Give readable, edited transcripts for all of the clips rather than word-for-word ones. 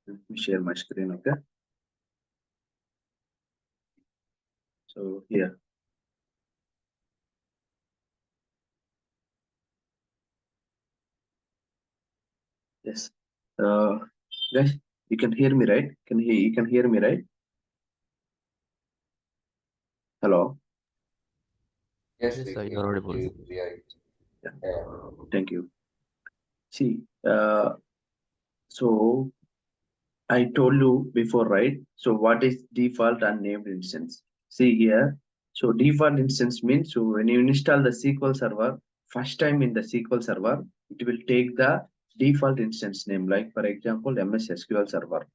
Let me share my screen, okay? So here. Yes. Guys, you can hear me, right? You can hear me, right? Hello. Yes, Yes, we sir, can you're audible. hear you. Yeah. Yeah. Thank you. See, so I told you before, right? So what is default and named instance? See here. So default instance means, so when you install the SQL server, first time in the SQL server, it will take the default instance name, like for example, MS SQL server.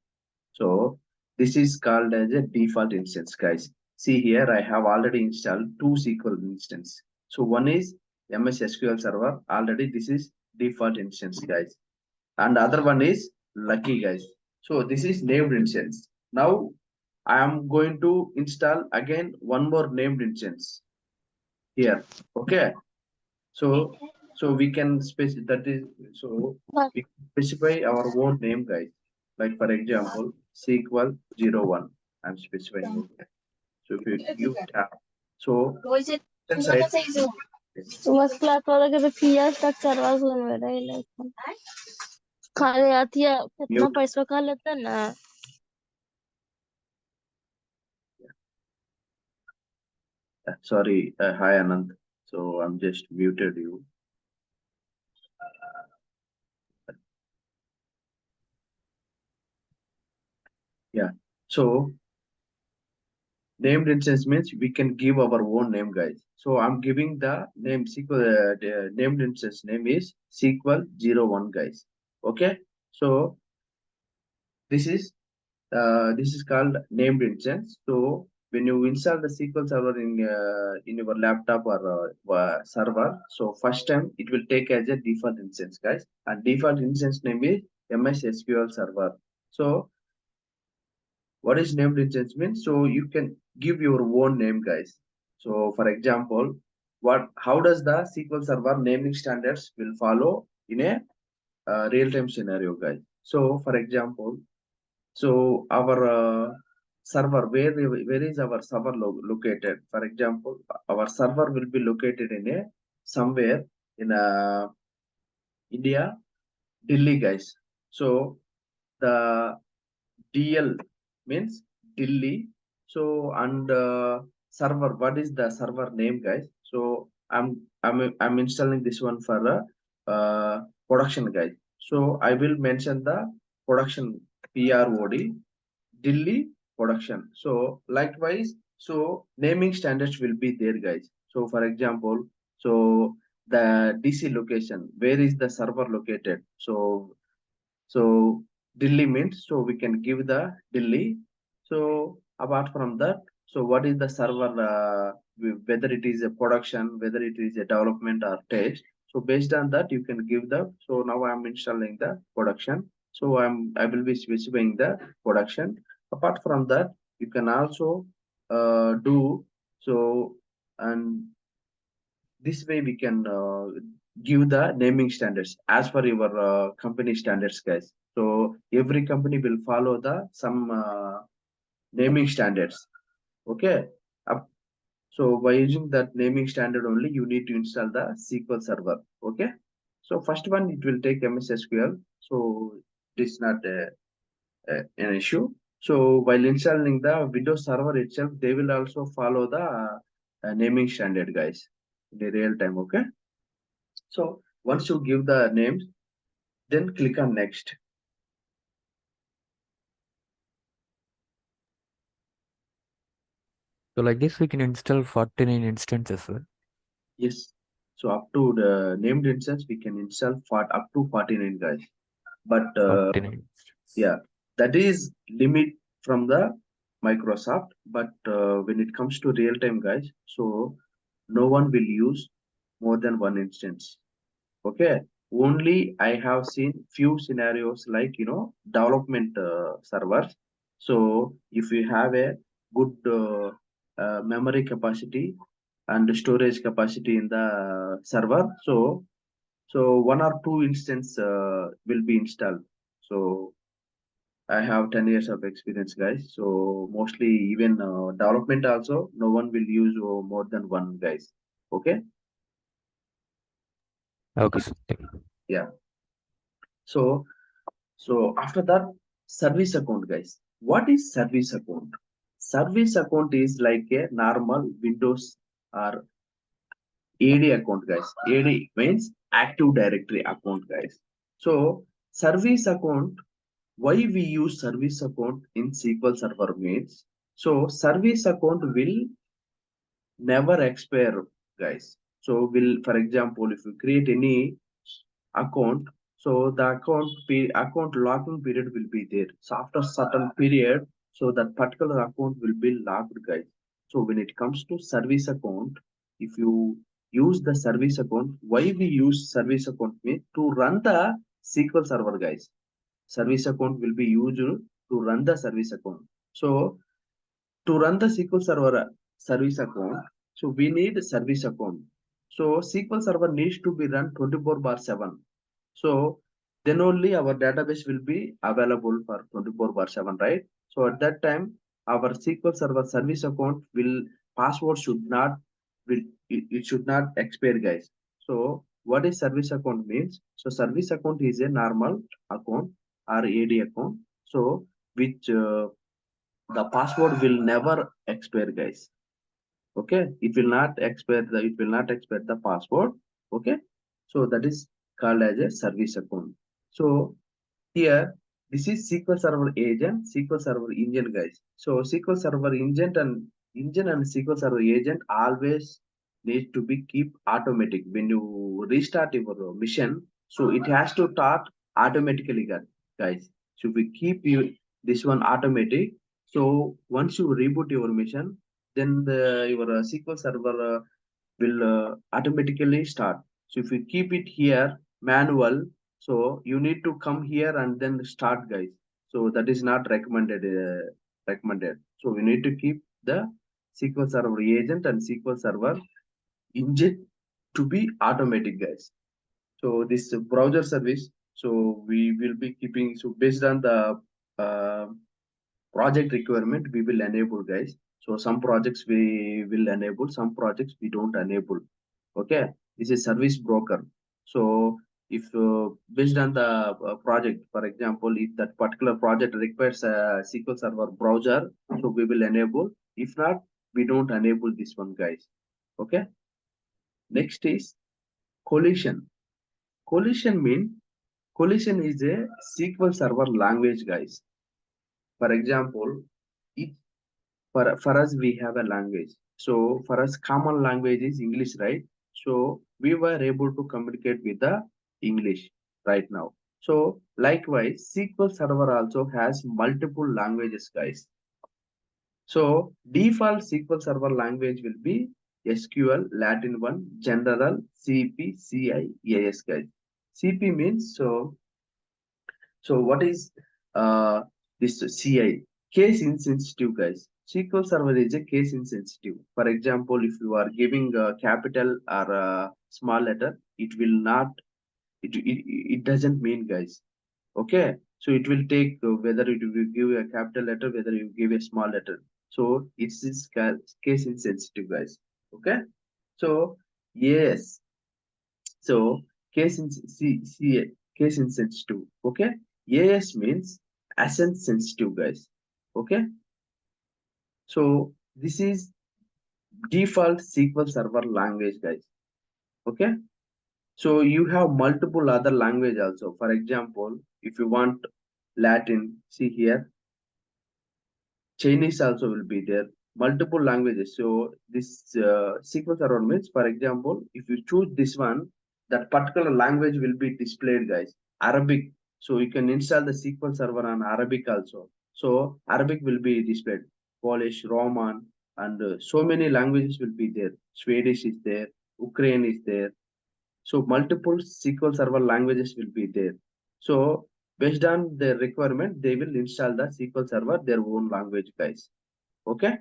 So this is called as a default instance, guys. See here, I have already installed two SQL instance. So one is MS SQL server. Already this is default instance, guys. And other one is lucky, guys. So this is named instance. Now I am going to install again one more named instance here. Okay. So we can specify that is, so we can specify our own name, guys. Like for example, SQL 01. I'm specifying it. So if you tap, so inside, सुबह class वाला के तो किया structure वाला सुन में रहे लेकिन खाली आती है कितना mute. पैसा खा लेते हैं ना Sorry, hi Anand. So I'm just muted you. Yeah. So named instance means we can give our own name, guys. So I'm giving the name SQL. The named instance name is SQL 01, guys. Okay. So this is called named instance. So when you install the SQL server in your laptop or server, so first time it will take as a default instance, guys. And default instance name is MS SQL server. So what is named instance means? So you can give your own name, guys. So for example, how does the SQL server naming standards will follow in a real-time scenario, guys? So for example, so our server, where is our server located? For example, our server will be located in a somewhere in India, Delhi, guys. So the DL means Delhi. So and server, what is the server name, guys? So I'm installing this one for production, guys. So I will mention the production PROD Delhi production. So likewise, so naming standards will be there, guys. So for example, so the DC location, where is the server located? So Delhi means, so we can give the Delhi. So apart from that, so what is the server, whether it is a production, whether it is a development or test. So based on that, you can give the, so now I'm installing the production. So I will be specifying the production. Apart from that, you can also do so, and this way we can give the naming standards as per your company standards, guys. So every company will follow the some naming standards. Okay. Up- so by using that naming standard only, you need to install the SQL server. Okay. So first one, it will take MS SQL. So this is not an issue. So while installing the Windows server itself, they will also follow the naming standard, guys, in the real time. Okay. So once you give the names, then click on next. So like this, we can install 49 instances, sir. Yes. So up to the named instance, we can install for up to 49, guys. But 49. yeah, that is limit from the Microsoft. But when it comes to real time, guys, so no one will use more than one instance. Okay. Only I have seen few scenarios like, development servers. So if you have a good memory capacity and storage capacity in the server, so one or two instance will be installed. So I have 10 years of experience, guys. So mostly even development also, no one will use more than one, guys. Okay. Okay, sir. Thank you. Yeah. So after that, service account, guys. What is service account? Service account is like a normal Windows or AD account, guys. AD means Active Directory account, guys. So service account, why we use service account in SQL Server means, so service account will never expire, guys. So will, for example, if you create any account, so the account locking period will be there. So after certain period, so that particular account will be locked, guys. So when it comes to service account, if you use the service account, why we use service account means to run the SQL Server, guys. Service account will be used to run the service account. So to run the SQL Server service account, so we need service account. So SQL Server needs to be run 24 bar 7. So then only our database will be available for 24 bar 7, right? So at that time, our SQL Server service account will, password should not, it should not expire, guys. So what is service account means? So service account is a normal account or AD account. So which the password will never expire, guys. Okay, it will not expire the password. Okay, so that is called as a service account. So here, this is SQL Server agent, SQL Server engine, guys. So SQL Server engine and SQL Server agent always need to be keep automatic. When you restart your mission, so it has to start automatically, guys. So we keep you this one automatic. So once you reboot your mission, then your SQL Server will automatically start. So if you keep it here manual, so you need to come here and then start, guys. So that is not recommended. Recommended. So we need to keep the SQL Server agent and SQL Server engine to be automatic, guys. So this browser service, so we will be keeping, so based on the uh, project requirement, we will enable, guys. So some projects we will enable, some projects we don't enable. Okay, this is service broker. So if based on the project, for example, if that particular project requires a SQL Server browser, so we will enable. If not, we don't enable this one, guys. Okay. Next is collision. Collision is a SQL Server language, guys. For example, it for us we have a language. So for us, common language is English, right? So we were able to communicate with the English right now. So likewise, SQL Server also has multiple languages, guys. So default SQL Server language will be SQL, Latin 1, General, CP, CI, AS, guys. CP means, so what is uh, this CI? Case insensitive, guys. SQL Server is a case insensitive. For example, if you are giving a capital or a small letter, it will not, it doesn't mean, guys. Okay, so it will take whether it will give a capital letter, whether you give a small letter. So it's this case insensitive, guys. Okay, so yes, so case insensitive. Okay, AS means asset sensitive, guys. Okay, so this is default SQL Server language, guys. Okay, so you have multiple other language also. For example, if you want Latin, see here, Chinese also will be there, multiple languages. So this SQL Server means, for example, if you choose this one, that particular language will be displayed, guys. Arabic. So you can install the SQL Server on Arabic also. So Arabic will be displayed. Polish, Roman, and so many languages will be there. Swedish is there. Ukraine is there. So multiple SQL Server languages will be there. So based on their requirement, they will install the SQL Server their own language, guys. Okay.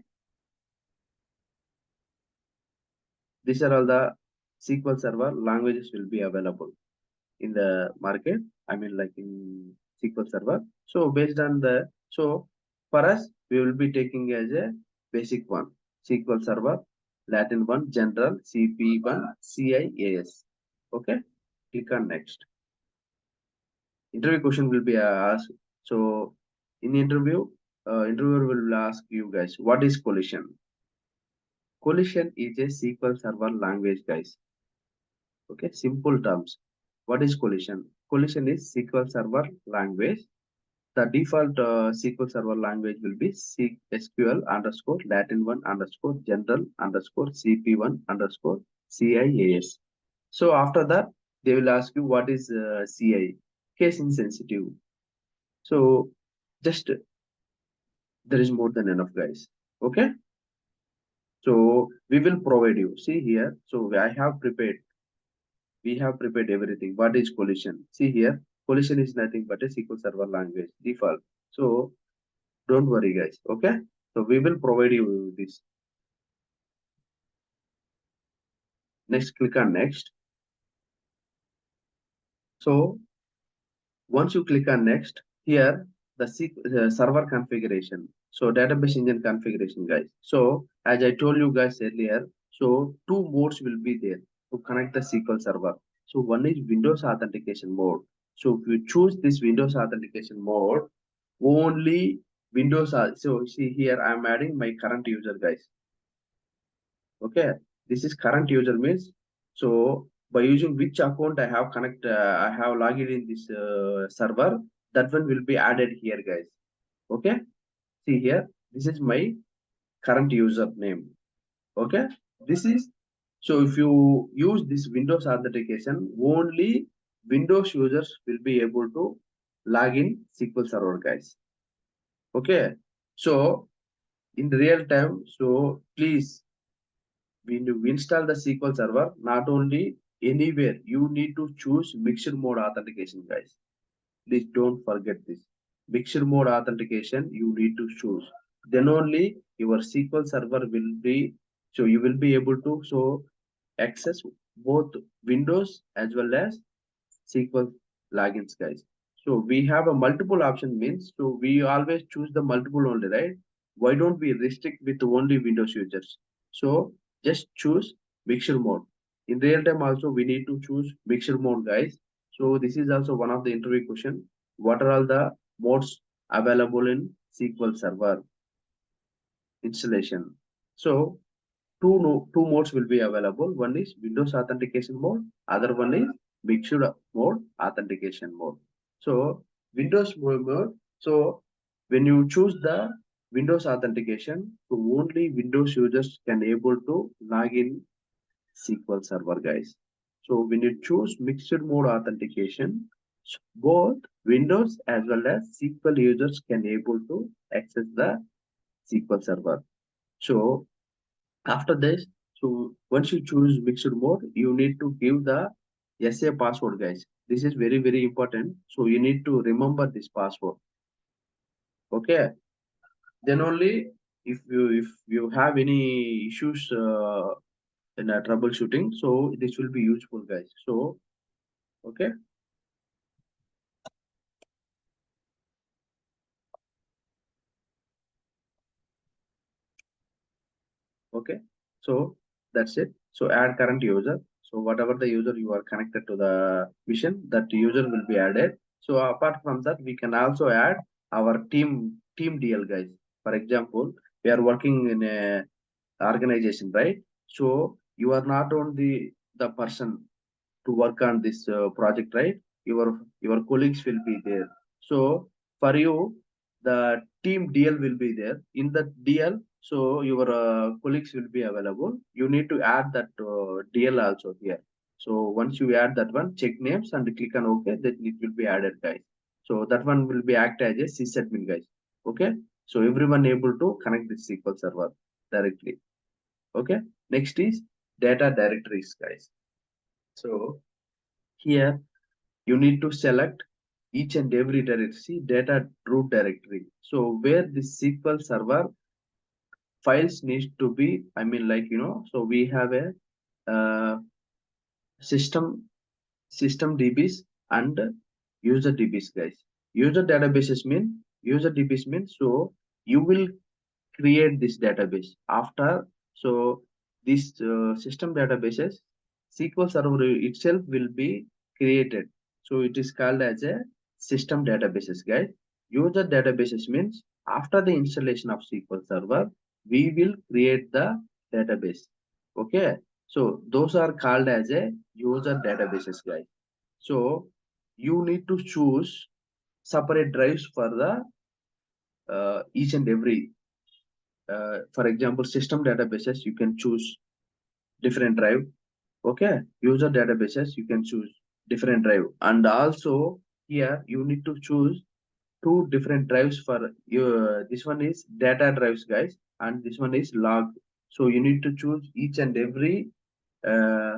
These are all the SQL Server languages will be available in the market. I mean, like in SQL Server. So based on the, so for us, we will be taking as a basic one, SQL Server, Latin 1, General, CP1, CIAS. Okay, click on next. Interview question will be asked. So in interview, interviewer will ask you guys, what is collision? Collision is a SQL Server language, guys. Okay, simple terms. What is collision? Collision is SQL Server language. The default SQL Server language will be SQL underscore Latin 1 underscore general underscore CP1 underscore CIAS. So after that, they will ask you what is CI, case insensitive. So just there is more than enough, guys. Okay. So we will provide you. See here. So I have prepared. We have prepared everything. What is collision? See here. Collision is nothing but a SQL Server language default. So don't worry, guys. Okay. So we will provide you this. Next, click on next. So once you click on next, here the server configuration. So database engine configuration, guys. So as I told you guys earlier, so two modes will be there to connect the SQL Server. So one is Windows authentication mode. So if you choose this Windows authentication mode, only Windows are, so see here I'm adding my current user, guys. Okay, this is current user means, so by using which account I have I have logged in this server, that one will be added here, guys. Okay, see here, this is my current user name. Okay, this is, so if you use this Windows authentication, only Windows users will be able to log in SQL Server, guys. Okay, so in real time, so please, when you install the SQL Server, not only anywhere, you need to choose mixed mode authentication, guys. Please don't forget this. Mixed mode authentication, you need to choose. Then only your SQL Server will be, so you will be able to so access both Windows as well as SQL logins, guys. So we have a multiple option means, so we always choose the multiple only, right? Why don't we restrict with only Windows users? So just choose mixed mode. In real time also we need to choose mixed mode, guys. So this is also one of the interview question. What are all the modes available in SQL Server installation? So two modes will be available. One is Windows authentication mode, other one is mixed mode authentication mode. So Windows mode, so when you choose the Windows authentication, so only Windows users can able to log in SQL Server, guys. So when you choose mixed mode authentication, both Windows as well as SQL users can able to access the SQL Server. So after this, so once you choose mixed mode, you need to give the SA password, guys. This is very, very important. So you need to remember this password. Okay. Then only if you have any issues in troubleshooting, so this will be useful, guys. So okay. Okay, so that's it. So add current user. So whatever the user you are connected to the mission, that user will be added. So apart from that, we can also add our team DL, guys. For example, we are working in a organization, right? So you are not only the person to work on this project, right? Your colleagues will be there. So for you, the team DL will be there. In the DL, so your colleagues will be available. You need to add that DL also here. So once you add that one, check names and click on OK, then it will be added, guys. So that one will be act as a sysadmin, guys. Okay. So everyone able to connect the SQL Server directly. Okay. Next is data directories, guys. So here you need to select each and every directory. See data root directory. So where the SQL Server files needs to be, I mean, like, so we have a uh, system DBs and user DBs, guys. User databases mean user DBs means so you will create this database after. So this system databases SQL Server itself will be created. So it is called as a system databases, guys. User databases means after the installation of SQL Server, we will create the database. Okay. So those are called as a user databases, guys. So you need to choose separate drives for the each and every. For example, system databases, you can choose different drive. Okay, user databases, you can choose different drive, and also here you need to choose two different drives for your. This one is data drives, guys, and this one is log. So you need to choose each and every uh,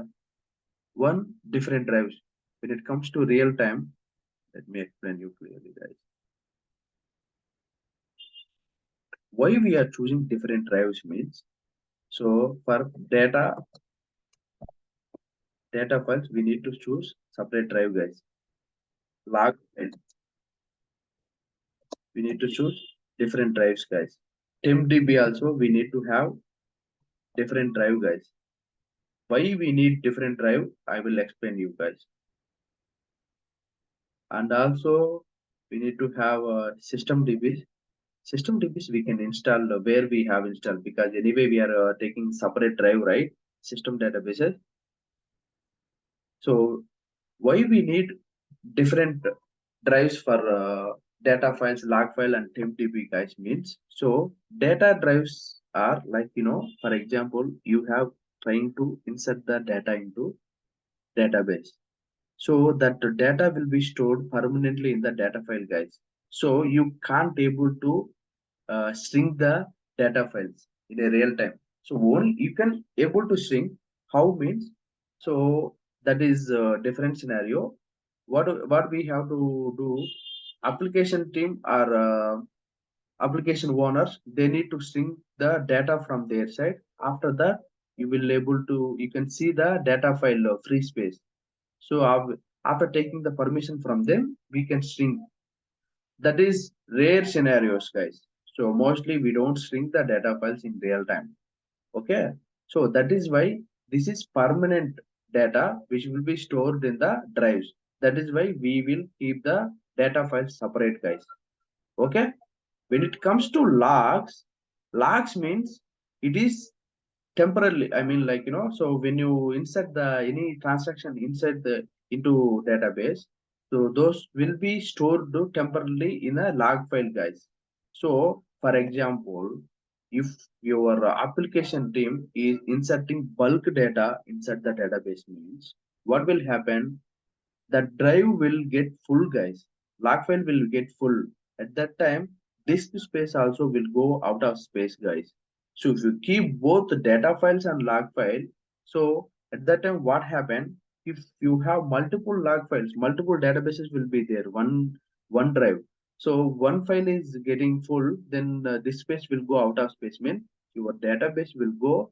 one different drives. When it comes to real time, let me explain you clearly, guys. Why we are choosing different drives means, so for data files, we need to choose separate drive, guys. Log files, we need to choose different drives, guys. TempDB also, we need to have different drive, guys. Why we need different drive, I will explain you guys. And also, we need to have system DBs. System DBs we can install where we have installed, because anyway we are taking separate drive, right? System databases. So why we need different drives for data files, log file, and tempdb, guys, means so data drives are like, for example, you have trying to insert the data into database, so that the data will be stored permanently in the data file, guys. So you can't able to shrink the data files in a real time. So only you can able to shrink. How means, so that is a different scenario. What we have to do, application team or application owners, they need to shrink the data from their side. After that, you will able to, you can see the data file free space. So after taking the permission from them, we can shrink. That is rare scenarios, guys. So mostly we don't shrink the data files in real time. Okay. So that is why this is permanent data which will be stored in the drives. That is why we will keep the data files separate, guys. Okay. When it comes to logs, logs means it is temporarily, I mean, like, so when you insert the any transaction inside the into database, so those will be stored temporarily in a log file, guys. So for example, if your application team is inserting bulk data inside the database, means what will happen, the drive will get full, guys. Log file will get full. At that time, disk space also will go out of space, guys. So if you keep both the data files and log file, so at that time what happen, if you have multiple log files, multiple databases will be there, one drive. So one file is getting full, then this space will go out of space, mean your database will go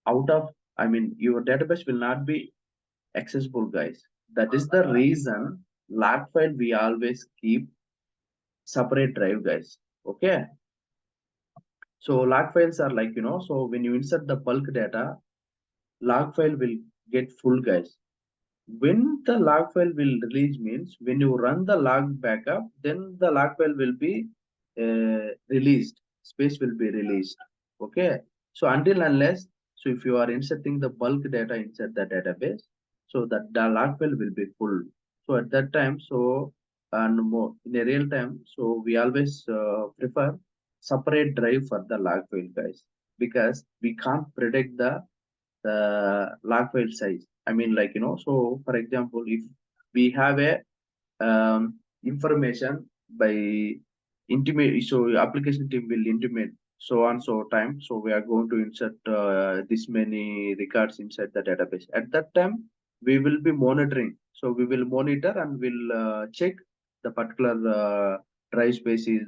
out of, I mean, your database will not be accessible, guys. That is the reason log file we always keep separate drive, guys. Okay. So log files are like, so when you insert the bulk data, log file will get full, guys. When the log file will release means when you run the log backup, then the log file will be released. Space will be released. Okay. So until unless, so if you are inserting the bulk data inside the database, so that the log file will be full. So at that time, so and more in a real time, so we always prefer separate drive for the log file, guys, because we can't predict the log file size. I mean, like, so for example, if we have a information by intimate, so application team will intimate so on so time. So we are going to insert this many records inside the database. At that time, we will be monitoring. So we will monitor and will check the particular drive space is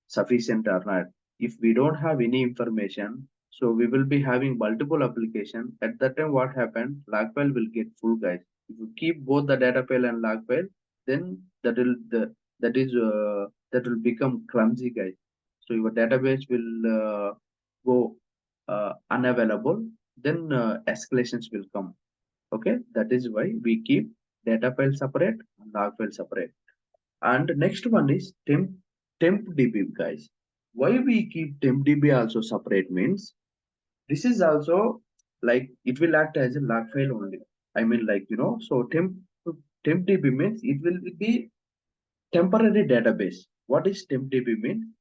sufficient or not. If we don't have any information, so we will be having multiple application. At that time, what happened? Log file will get full, guys. If you keep both the data file and log file, then that is that will become clumsy, guys. So your database will go unavailable, then escalations will come. Okay, that is why we keep data file separate and log file separate. And next one is tempdb, guys. Why we keep tempdb also separate means, this is also like it will act as a log file only. I mean, like, so tempdb means it will be temporary database. What is tempdb mean?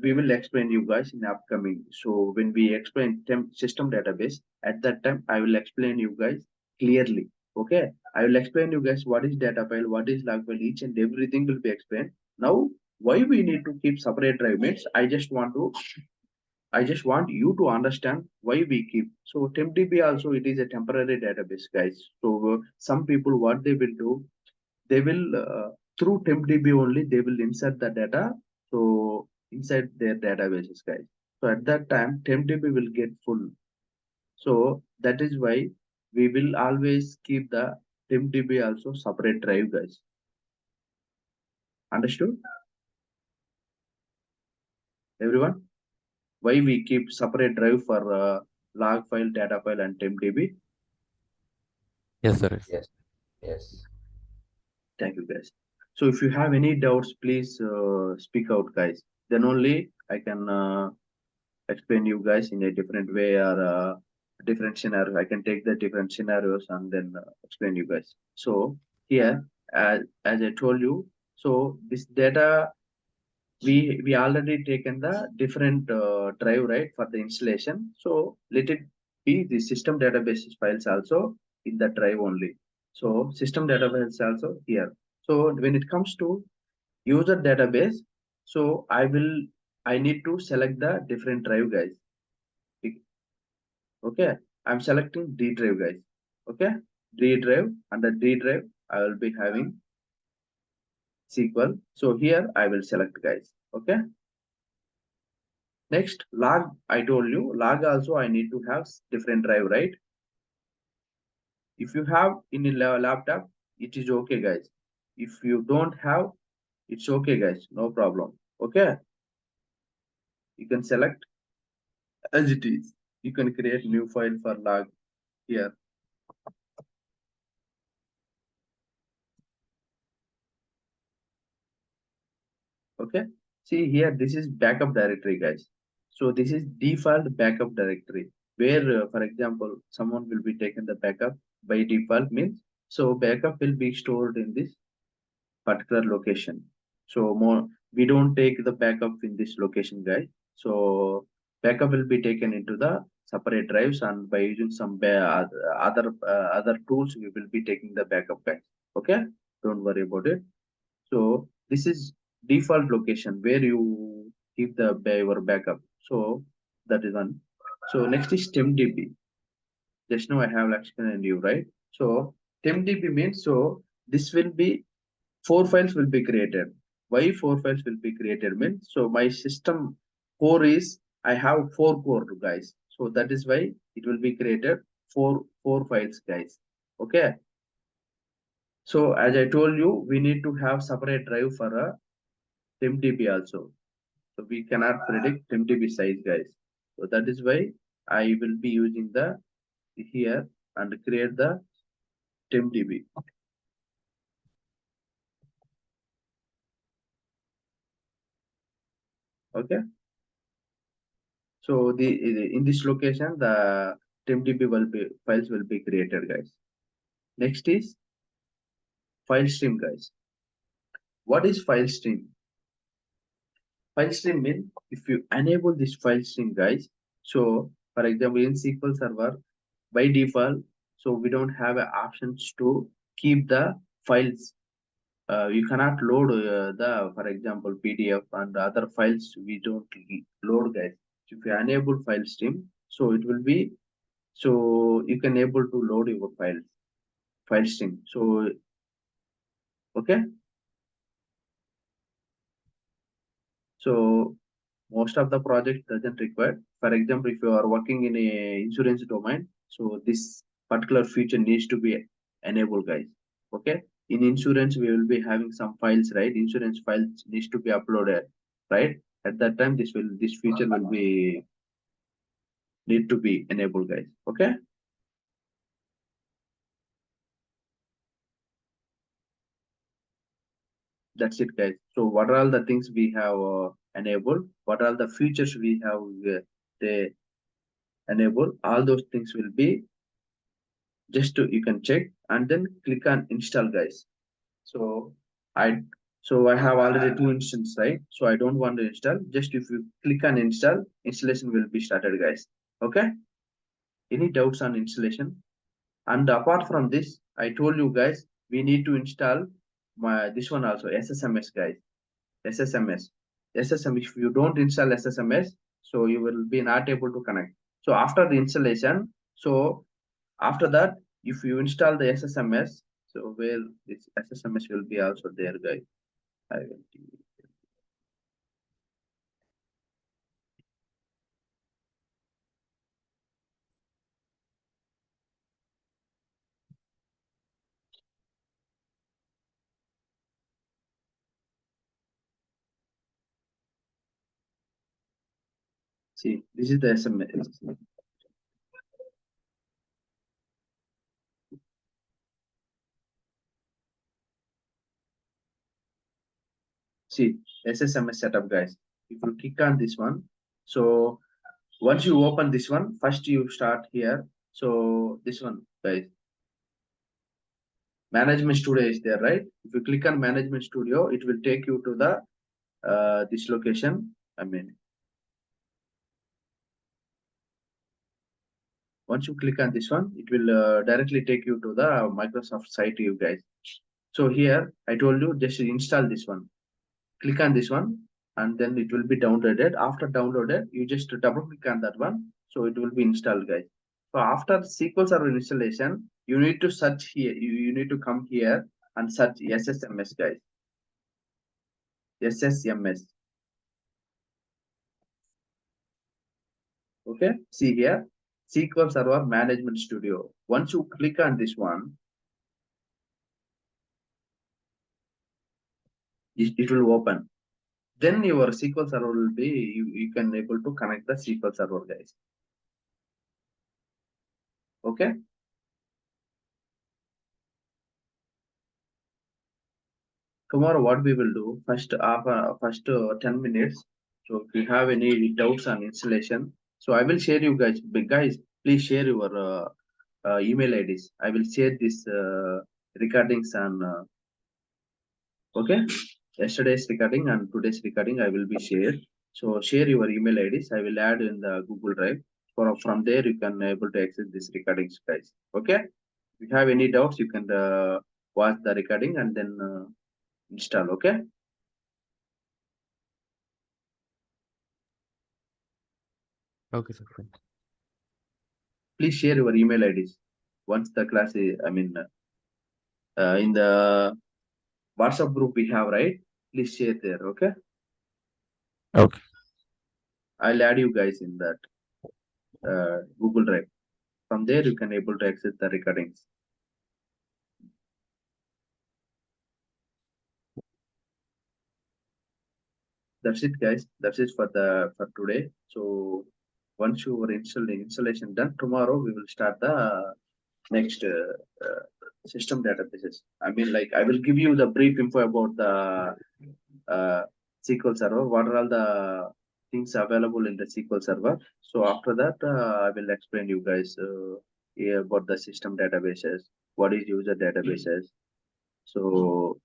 We will explain you guys in upcoming. So when we explain system database, at that time I will explain you guys clearly. Okay, I will explain you guys what is data file, what is log file, each and everything will be explained. Now, why we need to keep separate drive means, I just want you to understand why we keep. So tempdb also, it is a temporary database, guys. So some people, what they will do, they will through tempdb only they will insert the data, so inside their databases, guys. So at that time tempdb will get full. So that is why we will always keep the tempdb also separate drive, guys. Understood, everyone? Why we keep separate drive for log file, data file, and tempdb? Yes, sir. Yes. Yes. Thank you, guys. So if you have any doubts, please speak out, guys. Then only I can explain you guys in a different way, or different scenario. I can take the different scenarios and then explain you guys. So here, as I told you, so this data, we already taken the different drive, right, for the installation. So let it be the system database files also in the drive only. So system database also here. So when it comes to user database, so I need to select the different drive, guys. Okay, I'm selecting D drive, guys. Okay, D drive. Under D drive I will be having SQL. So here I will select, guys. Okay, next log, I told you log also I need to have different drive, right? If you have in a laptop, it is okay, guys. If you don't have, it's okay, guys, no problem. Okay, you can select as it is. You can create new file for log here. Okay, see here, this is backup directory, guys. So this is default backup directory, where for example someone will be taken the backup by default means, so backup will be stored in this particular location. So more, we don't take the backup in this location, guys. So backup will be taken into the separate drives, and by using some other tools we will be taking the backup, guys. Okay, don't worry about it. So this is default location where you keep the your backup. So that is one. So next is tempdb. Just now I have explained you, right? So tempdb means, so this will be four files will be created. Why four files will be created means, so my system core is, I have four core, guys. So that is why it will be created four files, guys. Okay. So as I told you, we need to have separate drive for a TempDB also. So we cannot predict TempDB size, guys. So that is why I will be using the here and create the TempDB. Okay. So the in this location the TempDB will be files will be created, guys. Next is file stream, guys. What is file stream? File stream means, if you enable this file stream, guys. So for example in SQL Server, by default, so we don't have options to keep the files. You cannot load the, for example, PDF and other files we don't load, guys. So if you enable file stream, so it will be, so you can able to load your file stream. So okay, so most of the project doesn't require. For example, if you are working in a insurance domain, so this particular feature needs to be enabled, guys. Okay, in insurance we will be having some files, right? Insurance files needs to be uploaded, right? At that time this feature will be need to be enabled, guys. Okay. That's it, guys. So what are all the things we have enabled? What are the features we have they enable? All those things will be just to, you can check and then click on install, guys. So I I have already 2 instances, right? So I don't want to install. Just if you click on install, installation will be started, guys. Okay. Any doubts on installation? And apart from this, I told you guys we need to install this one also, SSMS, guys. SSMS. SSM, if you don't install SSMS, so you will be not able to connect. So after the installation, so after that, if you install the SSMS, so where this SSMS will be also there, guys. I will see. This is the SMS. See, SSMS setup, guys. If you click on this one, so once you open this one, first you start here. So this one, guys, management studio is there, right? If you click on management studio, it will take you to the this location. I mean, once you click on this one, it will directly take you to the Microsoft site, you guys. So here I told you just install this one. Click on this one and then it will be downloaded. After downloaded, you just double click on that one. So it will be installed, guys. So after SQL Server installation, you need to search here. You need to come here and search SSMS, guys. SSMS. Okay. See here, SQL Server Management Studio. Once you click on this one, it will open. Then your SQL Server will be, you can able to connect the SQL Server, guys. Okay. Tomorrow what we will do, first 10 minutes. So if you have any doubts on installation, so I will share you guys. But guys, please share your email IDs. I will share this recordings on okay, yesterday's recording and today's recording I will be shared. So share your email IDs. I will add in the Google Drive. From there you can able to access this recordings, guys. Okay. If you have any doubts, you can watch the recording and then install. Okay. Okay, sir. Fine. Please share your email IDs once the class is, I mean, in the WhatsApp group we have, right? Please share there. Okay. Okay. I'll add you guys in that Google Drive. From there, you can able to access the recordings. That's it, guys. That's it for today. So once your installation done, tomorrow we will start the next system databases. I mean, like I will give you the brief info about the SQL Server. What are all the things available in the SQL Server? So after that, I will explain you guys yeah, about the system databases. What is user databases? So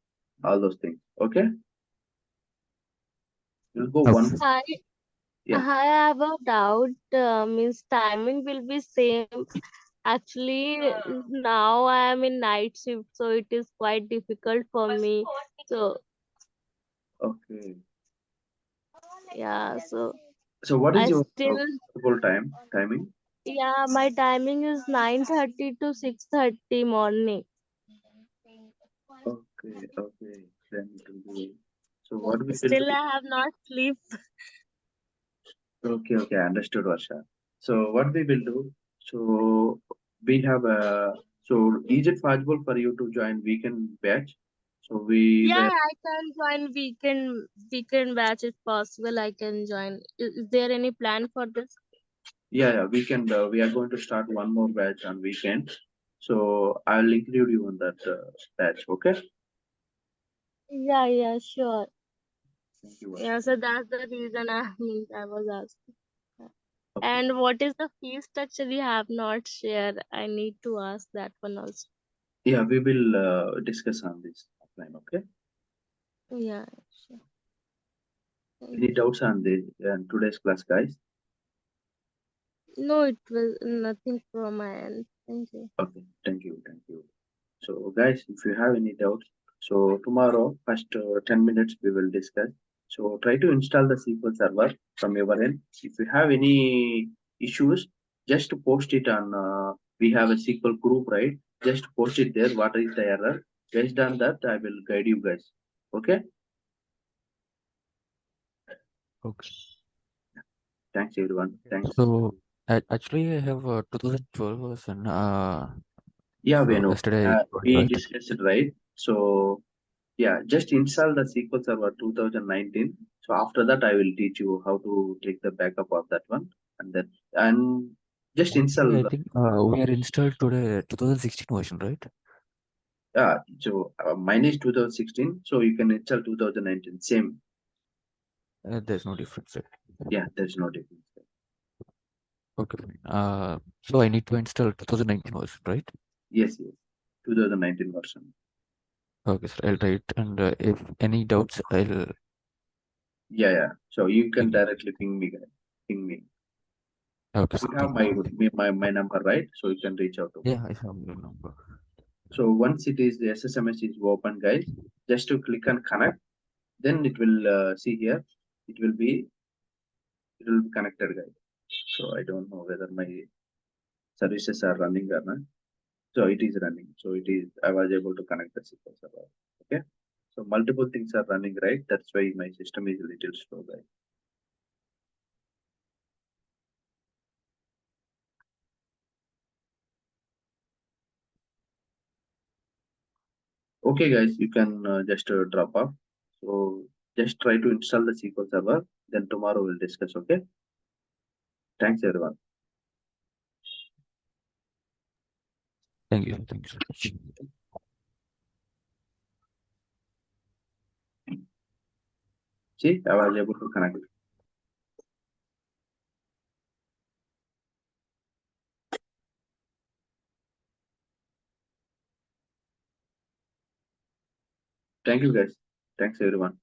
all those things. Okay, we'll go Okay. one. I Yeah. I have a doubt. Means timing will be same. Actually, now I am in night shift, so it is quite difficult for me. So Okay. yeah, so So what is I your still full timing? yeah, my timing is 9:30 to 6:30 morning. Okay, okay. Then it will be. So what we will Still, do? I have not sleep. Okay, okay, understood, Varsha. So what we will do? So we have So is it possible for you to join weekend batch? So we Yeah, were, I can join weekend batch if possible. I can join. Is there any plan for this? yeah, weekend. We are going to start one more batch on weekend. So I'll include you in that batch. Okay. Yeah, sure. Thank you. Yeah, so that's the reason I was asking. Okay. And what is the fee structure you have not shared? I need to ask that one also. Yeah, we will discuss on this offline. Okay. Yeah, sure. Thank Any you. doubts on the today's class, guys? No, it was nothing from my end. Thank you. Okay. Thank you. Thank you. So, guys, if you have any doubts, so tomorrow, first 10 minutes, we will discuss. So, try to install the SQL server from your end. If you have any issues, just post it on. We have a SQL group, right? Just post it there. What is the error? Based on that, I will guide you guys. Okay. Okay. Thanks, everyone. Thanks. So actually, I have 2012 version. Yeah, So Venu. yesterday, I got it, We right? discussed it, right? So, yeah, just install the SQL Server 2019. So after that, I will teach you how to take the backup of that one, and just Actually, install. I think we are installed today 2016 version, right? Mine is 2016, so you can install 2019. Same. There's no difference, right? Yeah, there's no difference. Okay, fine. So I need to install 2019 version, right? Yes, 2019 version. Okay, sir. I'll try it, and if any doubts, I'll Yeah. So you can ping you. directly ping me, guys. Ping me. Okay, sir. You have Thank you. Thank you. my number, right? So you can reach out to me. Yeah, I have your number. So once it is the SSMS is open, guys, just to click on connect, then it will see here. It will be connected, guys. So I don't know whether my services are running or not. So it is running. So it is. I was able to connect the SQL server. Okay. So multiple things are running, right? That's why my system is a little slow, guys. Okay, guys, you can just drop off. So just try to install the SQL server. Then tomorrow we'll discuss. Okay. Thanks, everyone. Thank you. Thank you so much. See, I was able to connect. Thank you, guys. Thanks, everyone.